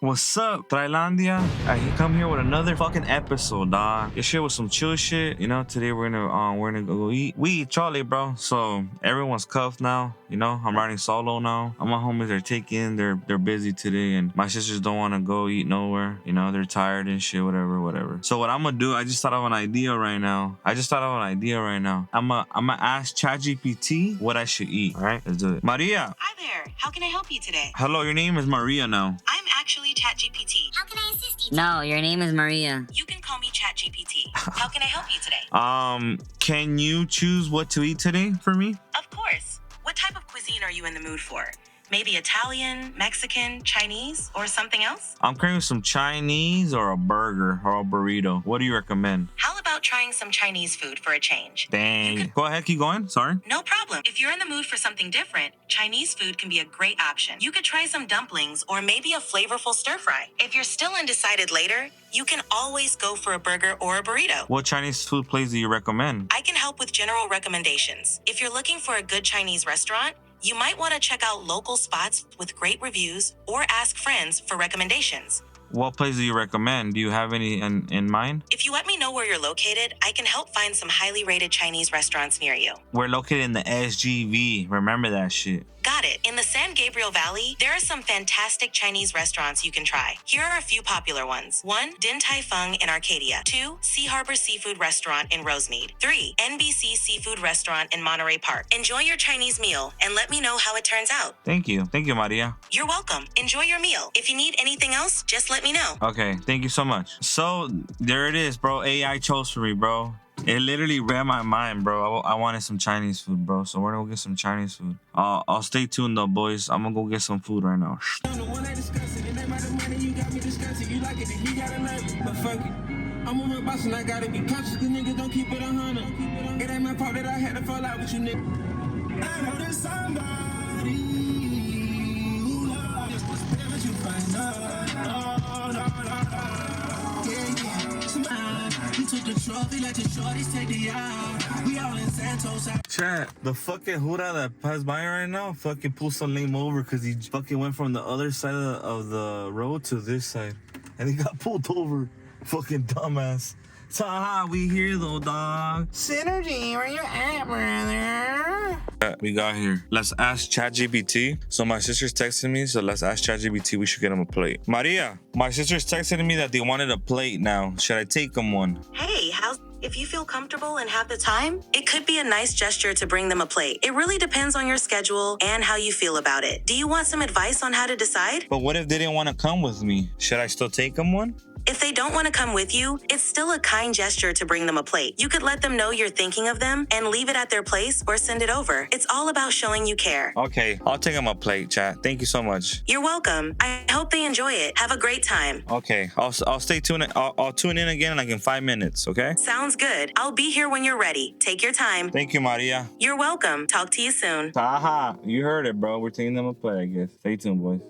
What's up, Trailandia? I come here with another fucking episode, dog. This shit was some chill shit. You know, today we're gonna go eat. We eat Charlie, bro. So everyone's cuffed now. You know, I'm riding solo now. All my homies are taken. They're busy today, and my sisters don't want to go eat nowhere. You know, they're tired and shit. Whatever. So what I'm gonna do? I just thought of an idea right now. I'm gonna ask Chatgpt what I should eat. All right, let's do it. Maria. Hi there. How can I help you today? Hello, your name is Maria now. I'm actually Chatgpt. How can I assist you? No, your name is Maria. You can call me Chatgpt. How can I help you today? Can you choose what to eat today for me? Of course. What type of cuisine are you in the mood for? Maybe Italian, Mexican, Chinese, or something else? I'm craving some Chinese or a burger or a burrito. What do you recommend? How about trying some Chinese food for a change? Dang. Go ahead, keep going. Sorry. No problem. If you're in the mood for something different, Chinese food can be a great option. You could try some dumplings or maybe a flavorful stir fry. If you're still undecided later, you can always go for a burger or a burrito. What Chinese food place do you recommend? I can help with general recommendations. If you're looking for a good Chinese restaurant, you might want to check out local spots with great reviews or ask friends for recommendations. What place do you recommend? Do you have any in mind? If you let me know where you're located, I can help find some highly rated Chinese restaurants near you. We're located in the SGV. Remember that shit. Got it. In the San Gabriel Valley, there are some fantastic Chinese restaurants you can try. Here are a few popular ones. 1. Din Tai Fung in Arcadia. 2. Sea Harbor Seafood Restaurant in Rosemead. 3. NBC Seafood Restaurant in Monterey Park. Enjoy your Chinese meal and let me know how it turns out. Thank you, Maria. You're welcome. Enjoy your meal. If you need anything else, just let me know. Okay, thank you so much. So there it is, bro. AI chose for me, bro. It literally read my mind, bro. I wanted some Chinese food, bro. So we're gonna go get some Chinese food. I'll stay tuned though, boys. I'm gonna go get some food right now. I'm a real boss and I gotta be conscious. The niggas don't keep it 100. It ain't my fault that I had to fall out with you, nigga. I know there's somebody who loves what's better than you find out. We took the trophy, let the shorties take the out. We all in Santos. Chat, the fucking Hura that passed by right now fucking pulled some lame over because he fucking went from the other side of the road to this side. And he got pulled over. Fucking dumbass. Taha, we here though, dog. Synergy, where you at, brother? We got here. Let's ask ChatGPT. So my sister's texting me, so let's ask ChatGPT. We should get him a plate. Maria, my sister's texting me that they wanted a plate now. Should I take them one? Hey, if you feel comfortable and have the time, it could be a nice gesture to bring them a plate. It really depends on your schedule and how you feel about it. Do you want some advice on how to decide? But what if they didn't want to come with me? Should I still take them one? If they don't want to come with you, it's still a kind gesture to bring them a plate. You could let them know you're thinking of them and leave it at their place or send it over. It's all about showing you care. Okay, I'll take them a plate, chat. Thank you so much. You're welcome. I hope they enjoy it. Have a great time. Okay, I'll stay tuned. I'll tune in again like in 5 minutes, okay? Sounds good. I'll be here when you're ready. Take your time. Thank you, Maria. You're welcome. Talk to you soon. Haha, you heard it, bro. We're taking them a plate, I guess. Stay tuned, boys.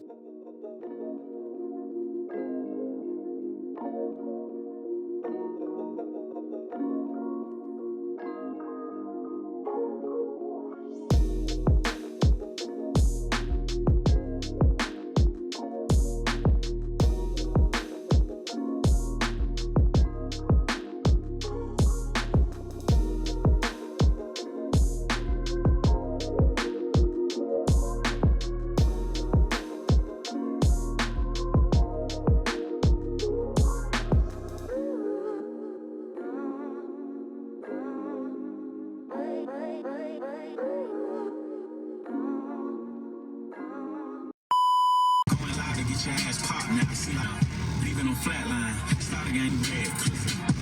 Your ass pop now, see now. Leaving on flatline, start again red.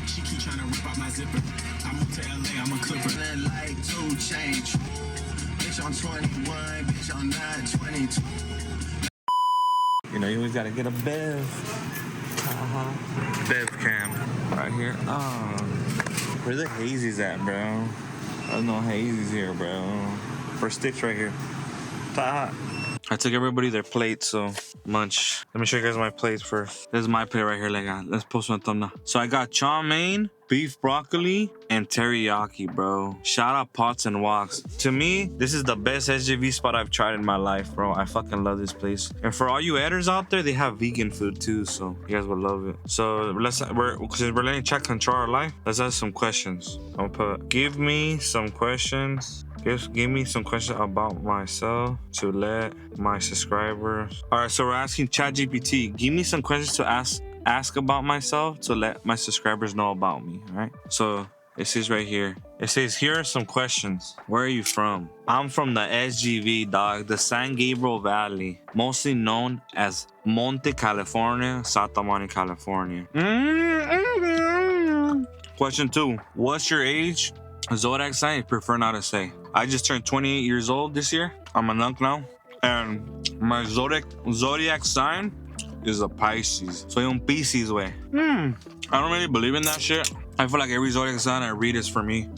She keep trying to rip out my zipper. I moved to LA, I'm a clipper. That like 2 change. Bitch on 21, bitch on 922. You know, you always gotta get a Bev. Bev cam. Right here. Where the hazies at, bro? There's no hazies here, bro. First stitch right here. Taha. I took everybody their plate, so munch. Let me show you guys my plates first. This is my plate right here, let's post my thumbnail. So I got chow mein, beef broccoli, and teriyaki, bro. Shout out Pots and Woks. To me, this is the best SJV spot I've tried in my life, bro. I fucking love this place. And for all you editors out there, they have vegan food too, so you guys will love it. So we're letting chat control our life. Let's ask some questions. I'm gonna put, give me some questions. Give me some questions about myself to let my subscribers. All right, so we're asking ChatGPT. Give me some questions to ask about myself to let my subscribers know about me. All right. So it says right here. It says here are some questions. Where are you from? I'm from the SGV, dog. The San Gabriel Valley, mostly known as Monte, California, Santa Monica, California. Question 2. What's your age? Zodiac sign, prefer not to say. I just turned 28 years old this year. I'm a nunk now. And my zodiac sign is a Pisces. Soy un Pisces, way. I don't really believe in that shit. I feel like every zodiac sign I read is for me.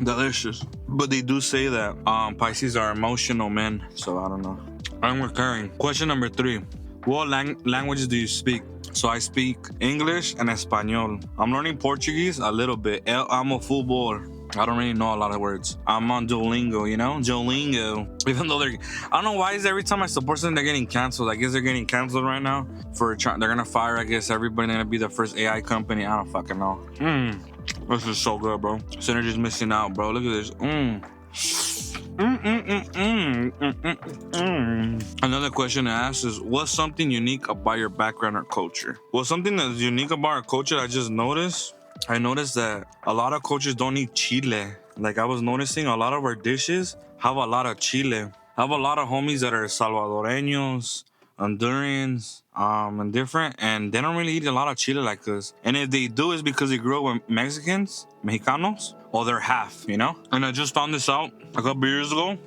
Delicious. But they do say that Pisces are emotional men. So I don't know. I'm recurring. Question number 3. What languages do you speak? So I speak English and Espanol. I'm learning Portuguese a little bit. El amo fútbol. I don't really know a lot of words. I'm on Duolingo, you know? Duolingo. Even though I don't know why is every time I support something, they're getting canceled. I guess they're getting canceled right now. They're gonna fire, I guess, everybody. They're gonna be the first AI company. I don't fucking know. This is so good, bro. Synergy's missing out, bro. Look at this. Another question to ask is, what's something unique about your background or culture? Well, something that's unique about our culture I just noticed. I noticed that a lot of cultures don't eat chile. Like I was noticing a lot of our dishes have a lot of chile. I have a lot of homies that are Salvadoreños, Hondurans, and different, and they don't really eat a lot of chile like us. And if they do, it's because they grew up with Mexicanos, or they're half, you know? And I just found this out a couple years ago.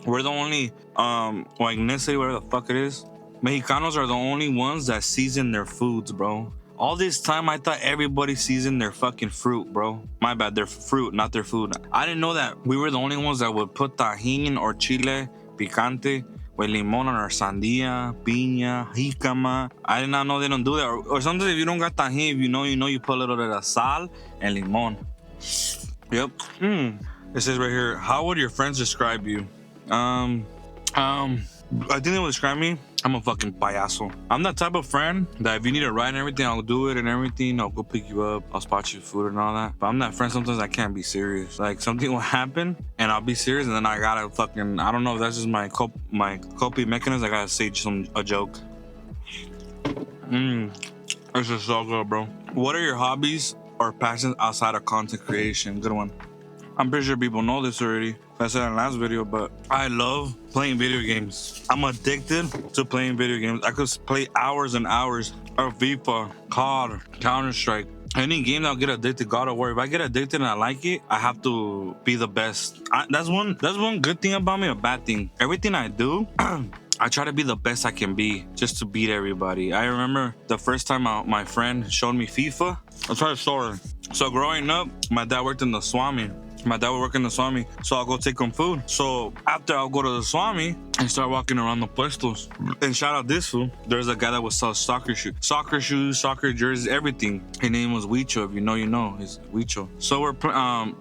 We're the only, like ethnicity, whatever the fuck it is. Mexicanos are the only ones that season their foods, bro. All this time, I thought everybody seasoned their fucking fruit, bro. My bad, their fruit, not their food. I didn't know that we were the only ones that would put tajin or chile picante with limon on our sandia, piña, jicama. I did not know they don't do that. Or sometimes if you don't got tajin, if you know, you put a little bit of sal and limon. Yep. It says right here, how would your friends describe you? I think they will describe me. I'm a fucking payaso. I'm that type of friend that if you need a ride and everything, I'll do it and everything. I'll go pick you up. I'll spot you food and all that. But I'm that friend sometimes I can't be serious. Like something will happen and I'll be serious and then I gotta fucking, I don't know if that's just my coping mechanism. I gotta say a joke. This is so good, bro. What are your hobbies or passions outside of content creation? Good one. I'm pretty sure people know this already. I said in the last video, but I love playing video games. I'm addicted to playing video games. I could play hours and hours of FIFA, COD, Counter-Strike. Any game I'll get addicted, God of War. If I get addicted and I like it, I have to be the best. That's one good thing about me, a bad thing. Everything I do, I try to be the best I can be just to beat everybody. I remember the first time my friend showed me FIFA. I'll try to show her. So growing up, my dad worked in the Swami. My dad would work in the Swami, so I'll go take him food. So after I'll go to the Swami and start walking around the puestos. And shout out this fool. There's a guy that would sell soccer shoes, soccer jerseys, everything. His name was Huicho. If you know, it's Huicho. So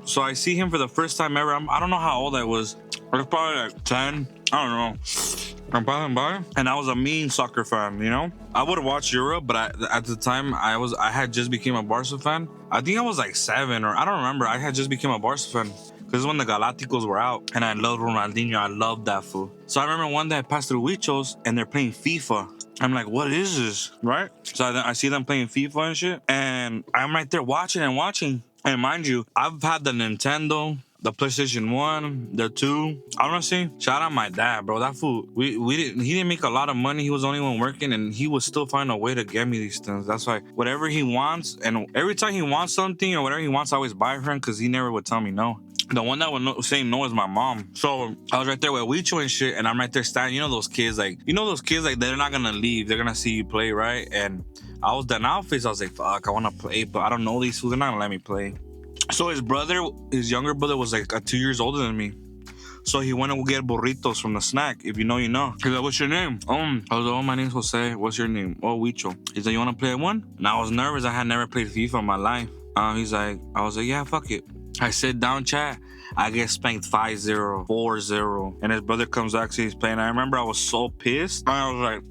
so I see him for the first time ever. I don't know how old I was. I was probably like 10. I don't know. I'm passing by, and I was a mean soccer fan, you know? I would watch Europe, but at the time, I had just became a Barca fan. I think I was like 7, or I don't remember. I had just became a Barca fan, because when the Galácticos were out, and I loved Ronaldinho. I loved that fool. So I remember one day I passed through Huichos, and they're playing FIFA. I'm like, what is this, right? So I see them playing FIFA and shit, and I'm right there watching. And mind you, I've had the Nintendo, the PlayStation 1, the 2. Honestly, shout out my dad, bro. That fool, he didn't make a lot of money. He was the only one working, and he would still find a way to get me these things. That's why whatever he wants, and every time he wants something or whatever he wants, I always buy for him because he never would tell me no. The one that would say no is my mom. So I was right there with Huicho and shit, and I'm right there standing. You know those kids, like they're not gonna leave. They're gonna see you play, right? And I was done outfits. I was like, fuck, I wanna play, but I don't know these fools. They're not gonna let me play. So his younger brother was like 2 years older than me. So he went to get burritos from the snack. If you know, you know. He's like, what's your name? I was like, oh, my name's Jose. What's your name? Oh, Huicho. He's like, you want to play one? And I was nervous. I had never played FIFA in my life. He's like, I was like, yeah, fuck it. I sit down, chat. I get spanked 5-0, 4-0. And his brother comes back, he's playing. I remember I was so pissed. I was like,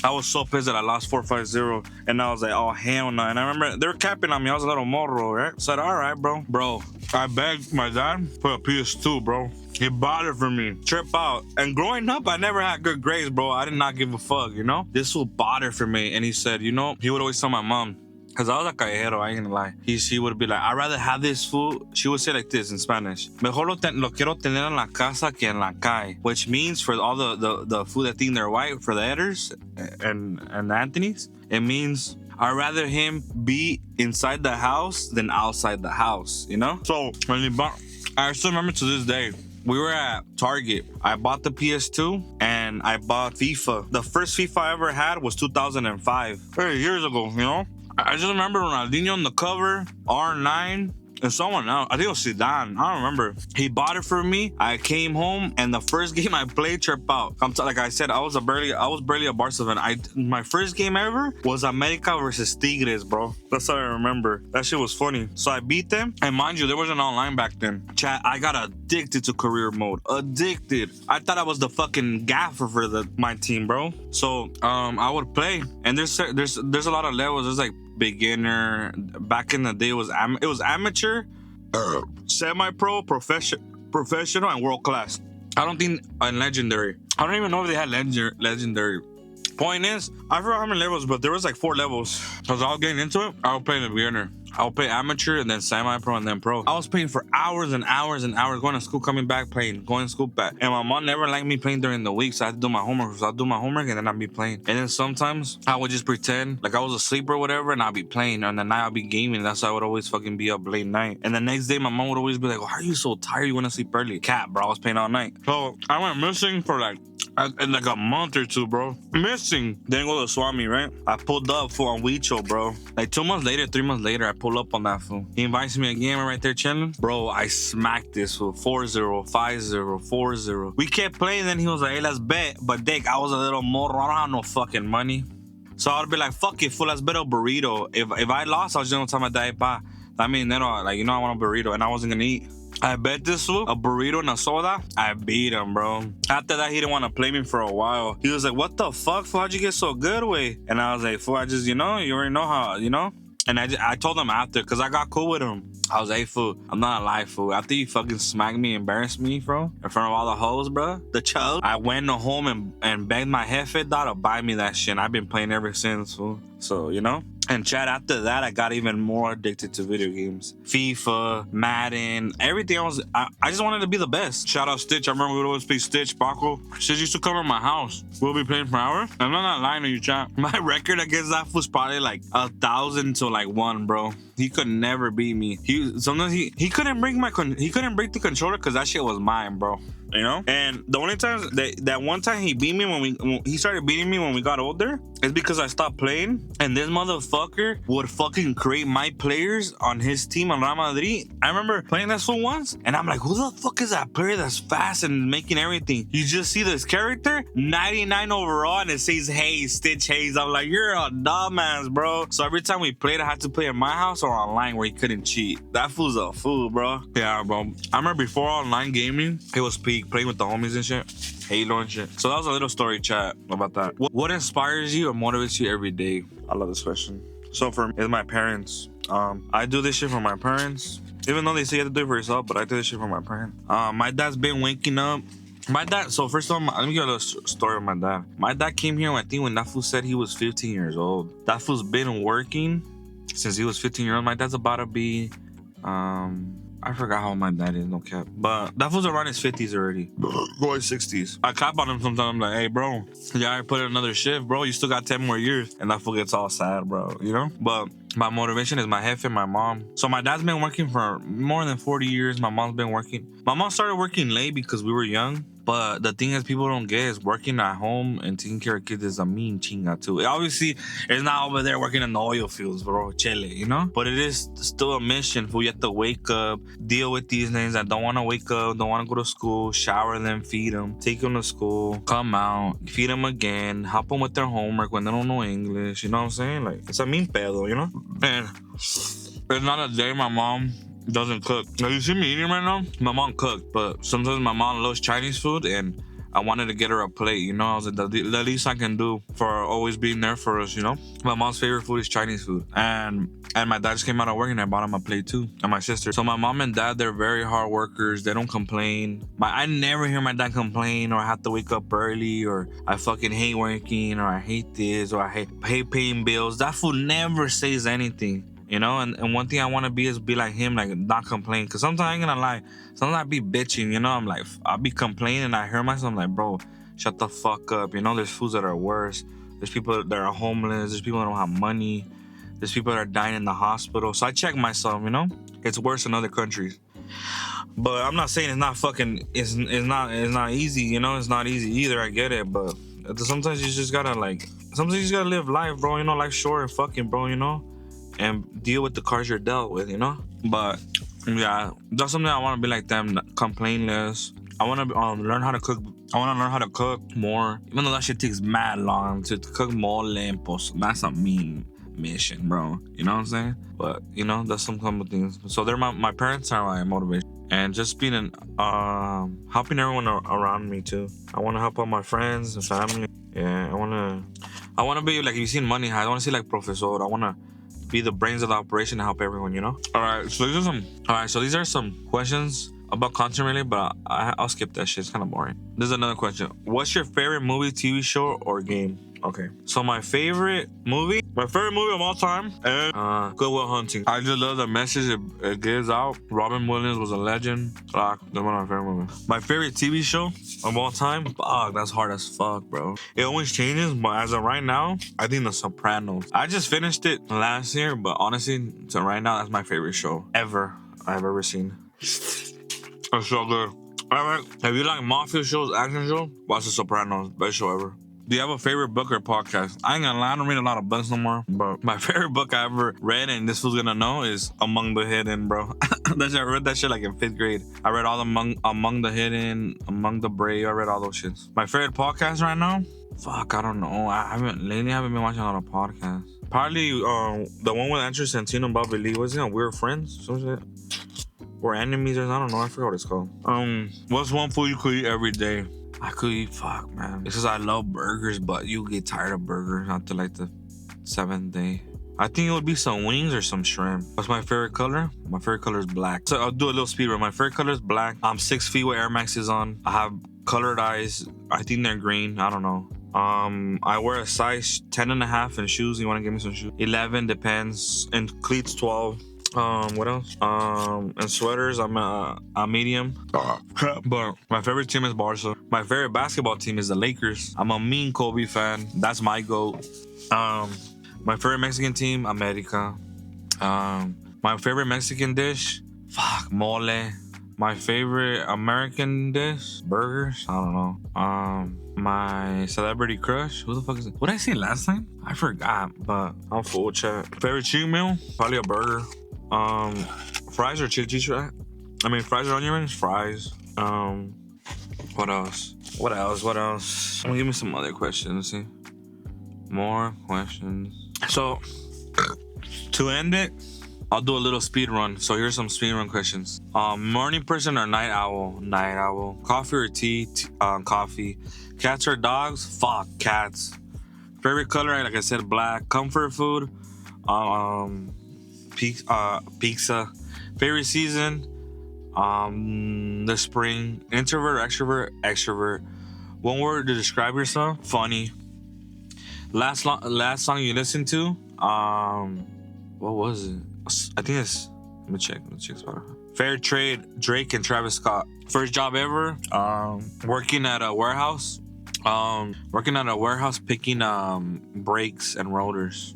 I was so pissed that I lost 4-5-0. And I was like, oh, hell no. And I remember they were capping on me. I was a little morro, right? I said, all right, bro. Bro, I begged my dad for a PS2, bro. He bought it for me. Trip out. And growing up, I never had good grades, bro. I did not give a fuck, you know? This fool bought it for me. And he said, you know, he would always tell my mom, because I was a callejero, I ain't gonna lie. She would be like, I'd rather have this food. She would say like this in Spanish. Mejor lo quiero tener en la casa que en la calle. Which means for all the food that think they're white, for the Edders and the Anthony's, it means I'd rather him be inside the house than outside the house, you know? So when he bought, I still remember to this day, we were at Target. I bought the PS2 and I bought FIFA. The first FIFA I ever had was 2005. 30 years ago, you know? I just remember Ronaldinho on the cover, R9, and someone else. I think it was Zidane. I don't remember. He bought it for me. I came home, and the first game I played, trip out. Like I said, I was barely a Barca fan. My first game ever was America versus Tigres, bro. That's how I remember. That shit was funny. So I beat them, and mind you, there wasn't online back then. Chat, I got addicted to career mode. Addicted. I thought I was the fucking gaffer for my team, bro. So I would play, and there's a lot of levels. There's like beginner. Back in the day, it was amateur, semi-pro, professional, and world class. I don't think and legendary. I don't even know if they had legendary. Point is, I forgot how many levels, but there was like 4 levels. Because I was getting into it, I was playing the beginner. I would play amateur and then semi-pro and then pro. I was playing for hours and hours and hours, going to school, coming back, playing, going to school, back. And my mom never liked me playing during the week, so I had to do my homework. So I'd do my homework and then I'd be playing. And then sometimes I would just pretend like I was asleep or whatever, and I'd be playing. And the night I'd be gaming. That's why I would always fucking be up late night. And the next day, my mom would always be like, why are you so tired? You want to sleep early? Cat, bro, I was playing all night. So I went missing for like a month or 2, bro. Missing. Then go to Swami, right? I pulled up for on Huicho, bro. Like 2 months later, 3 months later, I pull up on that fool. He invites me again. We're right there chilling. Bro, I smacked this fool. 4-0, 5-0, 4-0. We kept playing, then he was like, hey, let's bet. But Dick, I was a little more. I don't have no fucking money. So I'd be like, fuck it, fool, let's bet a burrito. If I lost, I was just gonna tell my dad, pa, I mean, like, you know, I want a burrito, and I wasn't gonna eat. I bet this fool a burrito and a soda. I beat him, bro. After that, he didn't want to play me for a while. He was like, what the fuck, fool? How'd you get so good with? And I was like, fool, I just, you know, you already know how, you know? And I told him after, because I got cool with him. I was like, hey, fool, I'm not a lie, fool. After you fucking smacked me, embarrassed me, bro, in front of all the hoes, bro, the chug, I went home and begged my jefe to buy me that shit. And I've been playing ever since, fool. So, you know? And chat, after that, I got even more addicted to video games. FIFA, Madden, everything else. I just wanted to be the best. Shout out Stitch. I remember we would always play Stitch, Paco. Stitch used to come to my house. We'll be playing for hours. I'm not lying to you, chat. My record against that was probably like 1,000 to like 1, bro. He could never beat me. Sometimes he couldn't break the controller because that shit was mine, bro. You know? And the only times that one time he beat me when he started beating me when we got older is because I stopped playing, and this motherfucker would fucking create my players on his team on Real Madrid. I remember playing this fool once, and I'm like, who the fuck is that player that's fast and making everything? You just see this character, 99 overall, and it says Hayes, Stitch Hayes. I'm like, you're a dumbass, bro. So every time we played, I had to play in my house or online where he couldn't cheat. That fool's a fool, bro. Yeah, bro. I remember before online gaming, it was peak, playing with the homies and shit. Halo and shit. So that was a little story, chat, about that. What inspires you or motivates you every day? I love this question. So for me, it's my parents. I do this shit for my parents. Even though they say you have to do it for yourself, but I do this shit for my parents. My dad's been waking up. My dad, so first of all, let me give you a story of my dad. My dad came here, I think, when that fool said he was 15 years old. That fool's been working since he was 15 years old. My dad's about to be, I forgot how old my dad is, no cap. But that fool's around his 50s already. Going 60s. I clap on him sometimes. I'm like, hey, bro, yeah, I put in another shift, bro. You still got 10 more years. And that fool gets all sad, bro, you know? But My motivation is my jefe and my mom. So my dad's been working for more than 40 years. My mom's been working. My mom started working late because we were young. But the thing is, people don't get is working at home and taking care of kids is a mean chinga too. Obviously, it's not over there working in the oil fields, bro, chile, you know? But it is still a mission for you have to wake up, deal with these things that don't want to wake up, don't want to go to school, shower them, feed them, take them to school, come out, feed them again, help them with their homework when they don't know English, you know what I'm saying? Like, it's a mean pedo, you know? And it's not a day my mom doesn't cook. Now you see me eating right now? My mom cooked, but sometimes my mom loves Chinese food and I wanted to get her a plate, you know? I was like, the least I can do for always being there for us, you know? My mom's favorite food is Chinese food. And my dad just came out of work and I bought him a plate too, and my sister. So my mom and dad, they're very hard workers. They don't complain. I never hear my dad complain or I have to wake up early or I fucking hate working or I hate this or I hate paying bills. That fool never says anything. You know, and one thing I want to be is be like him, like not complain. Cause sometimes I ain't gonna lie, sometimes I be bitching, you know. I'm like, I'll be complaining. I hear myself, I'm like, bro, shut the fuck up. You know, there's foods that are worse. There's people that are homeless. There's people that don't have money. There's people that are dying in the hospital. So I check myself, you know. It's worse in other countries. But I'm not saying it's not fucking. It's not easy, you know. It's not easy either. I get it, but sometimes you just gotta live life, bro. You know, life's short and fucking, bro. You know. And deal with the cards you're dealt with, you know? But, yeah, that's something I want to be like them, complain less. I want to learn how to cook. I want to learn how to cook more. Even though that shit takes mad long to cook mole and post. That's a mean mission, bro. You know what I'm saying? But, you know, that's some couple things. So they're my parents are my motivation. And just being helping everyone around me, too. I want to help out my friends and family. Yeah, I want to be, like, if you've seen Money High, I want to see, like, Professor. I want to be the brains of the operation to help everyone, you know? So these are some questions about content really, but I'll skip that shit. It's kind of boring. This is another question. What's your favorite movie, TV show, or game? Okay. So my favorite movie of all time is Good Will Hunting. I just love the message it gives out. Robin Williams was a legend. Fuck, that's one of my favorite movies. My favorite TV show of all time? Fuck, that's hard as fuck, bro. It always changes, but as of right now, I think The Sopranos. I just finished it last year, but honestly, so right now, that's my favorite show I've ever seen. It's so good. Alright, if you like mafia shows, action shows, watch The Sopranos. Best show ever. Do you have a favorite book or podcast? I ain't gonna lie, I don't read a lot of books no more. But my favorite book I ever read, and this fool's gonna know, is Among the Hidden, bro. I read that shit like in 5th grade. I read all the Among the Hidden, Among the Brave. I read all those shits. My favorite podcast right now? Fuck, I don't know. I haven't been watching a lot of podcasts. Probably the one with Andrew Santino and Bobby Lee. What's it on? We're Friends? Some shit. Or enemies, or I don't know. I forgot what it's called. What's one food you could eat every day? I could eat, fuck, man. It's because I love burgers, but you get tired of burgers after like the 7th day. I think it would be some wings or some shrimp. What's my favorite color? My favorite color is black. So I'll do a little speed run. My favorite color is black. I'm 6 feet with Air Maxes on. I have colored eyes. I think they're green. I don't know. I wear a size 10.5 in shoes. You want to give me some shoes? 11 depends. And cleats 12. What else? And sweaters, I'm a medium. But my favorite team is Barca. My favorite basketball team is the Lakers. I'm a mean Kobe fan. That's my GOAT. My favorite Mexican team, America. My favorite Mexican dish, fuck, mole. My favorite American dish, burgers. I don't know. My celebrity crush, who the fuck is it? What did I say last time? I forgot, but I'm full chat. Favorite cheat meal, probably a burger. Fries or chili cheese fries? I mean, fries or onion rings? Fries. What else? I'm gonna give me some other questions. See, more questions. So, to end it, I'll do a little speed run. So here's some speed run questions. Morning person or night owl? Night owl. Coffee or tea? Coffee. Cats or dogs? Fuck, cats. Favorite color? Like I said, black. Comfort food? Pizza. Favorite season? The spring. Introvert or extrovert? Extrovert. One word to describe yourself? Funny. Last song you listened to? What was it? I think it's. Let me check Spotify. Fair trade, Drake and Travis Scott. First job ever. Working at a warehouse. Picking brakes and rotors.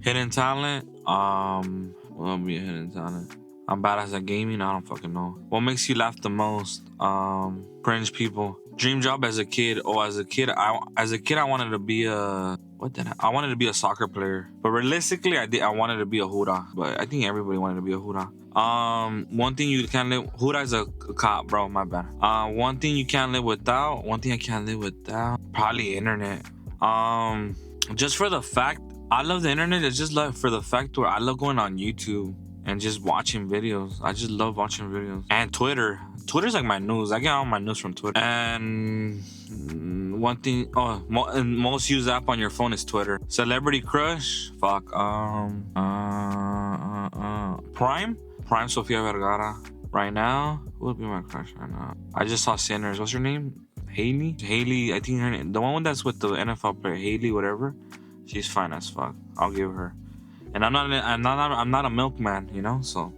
Hidden talent. We'll be hidden talent. I'm badass at gaming. I don't fucking know. What makes you laugh the most? Cringe people. Dream job as a kid. Oh, as a kid, I wanted to be a I wanted to be a soccer player. But realistically, I wanted to be a Huda. But I think everybody wanted to be a Huda. One thing you can't live. Huda is a cop, bro. My bad. One thing you can't live without. One thing I can't live without. Probably internet. Just for the fact I love the internet. It's just like for the fact where I love going on YouTube and just watching videos. I just love watching videos. And Twitter. Twitter's like my news. I get all my news from Twitter. And one thing, most used app on your phone is Twitter. Celebrity crush? Fuck. Prime Sofia Vergara. Right now, who would be my crush right now? I just saw Sinners. What's her name? Haley. I think her name. The one that's with the NFL player, Haley, whatever. She's fine as fuck. I'll give her. And I'm not a milkman, you know. So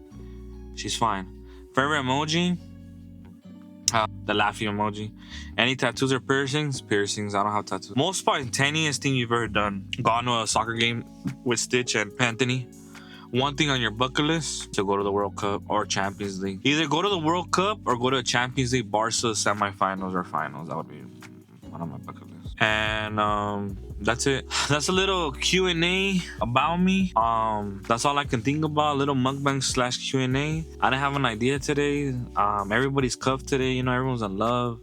she's fine. Favorite emoji? The laughing emoji. Any tattoos or piercings? Piercings. I don't have tattoos. Most spontaneous thing you've ever done? Gone to a soccer game with Stitch and Anthony. One thing on your bucket list? To go to the World Cup or Champions League. Either go to the World Cup or go to a Champions League Barca semifinals or finals. That would be one of my bucket lists. And that's it. That's a little Q&A about me. That's all I can think about. A little mukbang / Q&A. I didn't have an idea today. Everybody's cuffed today. You know, everyone's in love.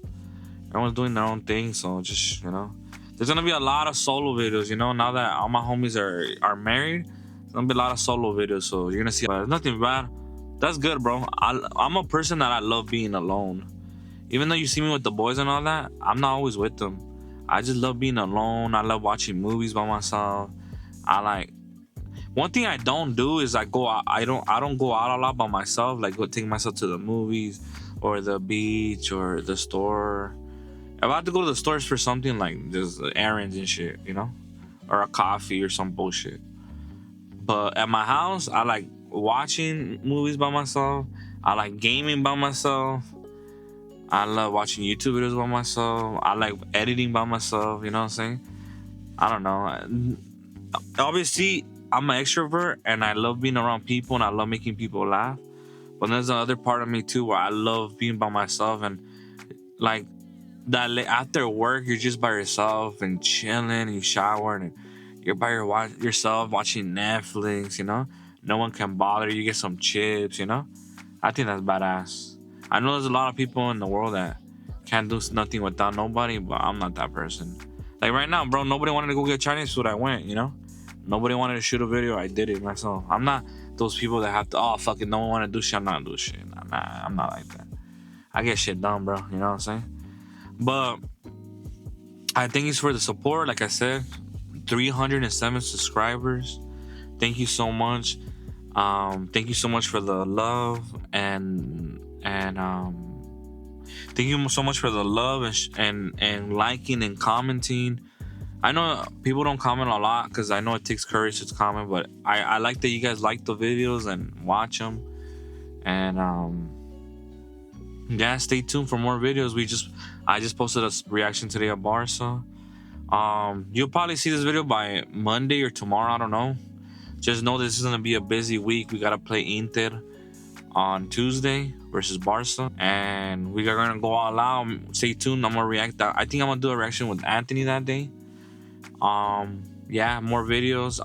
Everyone's doing their own thing. So just, you know, there's gonna be a lot of solo videos. You know, now that all my homies are married, there's gonna be a lot of solo videos. So you're gonna see. But nothing bad. That's good, bro. I'm a person that I love being alone. Even though you see me with the boys and all that, I'm not always with them. I just love being alone. I love watching movies by myself. One thing I don't do is I don't go out a lot by myself. Like go take myself to the movies or the beach or the store. If I have to go to the stores for something like just errands and shit, you know, or a coffee or some bullshit. But at my house, I like watching movies by myself. I like gaming by myself. I love watching YouTube videos by myself. I like editing by myself. You know what I'm saying? I don't know. Obviously, I'm an extrovert and I love being around people and I love making people laugh. But there's another part of me too where I love being by myself and like that. After work, you're just by yourself and chilling. And you shower and you're by yourself watching Netflix. You know, no one can bother you. You get some chips. You know, I think that's badass. I know there's a lot of people in the world that can't do nothing without nobody, but I'm not that person. Like right now, bro, nobody wanted to go get Chinese food. I went, you know? Nobody wanted to shoot a video. I did it myself. I'm not those people that have to, fuck it, no one want to do shit. I'm not doing shit. Nah, I'm not like that. I get shit done, bro. You know what I'm saying? But I thank you for the support. Like I said, 307 subscribers. Thank you so much. Thank you so much for the love and thank you so much for the love and liking and commenting. I know people don't comment a lot because I know it takes courage to comment, but I like that you guys like the videos and watch them. And yeah, stay tuned for more videos. I just posted a reaction today at Barca. You'll probably see this video by Monday or tomorrow. I don't know. Just know this is gonna be a busy week. We gotta play Inter on Tuesday versus Barca, and we are gonna go all out. Stay tuned. I'm gonna react. I think I'm gonna do a reaction with Anthony that day. Yeah, more videos.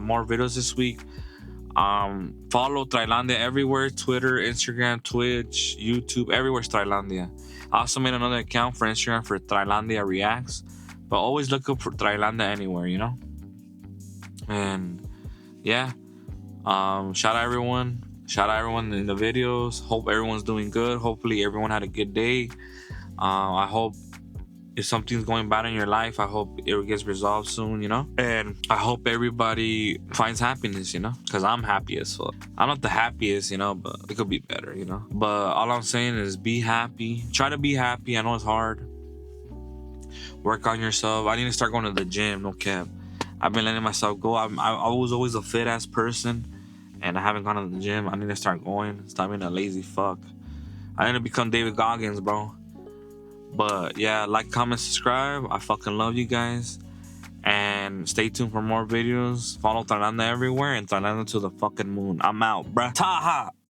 More videos this week. Follow TRAILANDIA everywhere: Twitter, Instagram, Twitch, YouTube. Everywhere's TRAILANDIA. I also made another account for Instagram for TRAILANDIA Reacts, but always look up for TRAILANDIA anywhere, you know. And yeah, shout out everyone in the videos. Hope everyone's doing good. Hopefully everyone had a good day. I hope if something's going bad in your life, I hope it gets resolved soon, you know. And I hope everybody finds happiness, you know, because I'm happy as fuck. I'm not the happiest, you know, but it could be better, you know. But all I'm saying is be happy. Try to be happy. I know it's hard. Work on yourself. I need to start going to the gym, no cap. I've been letting myself go. I was always a fit ass person, and I haven't gone to the gym. I need to start going. Stop being a lazy fuck. I need to become David Goggins, bro. But yeah, like, comment, subscribe. I fucking love you guys, and And stay tuned for more videos. Follow Thailanda everywhere and Thailanda to the fucking moon. I'm out, bruh. Taha!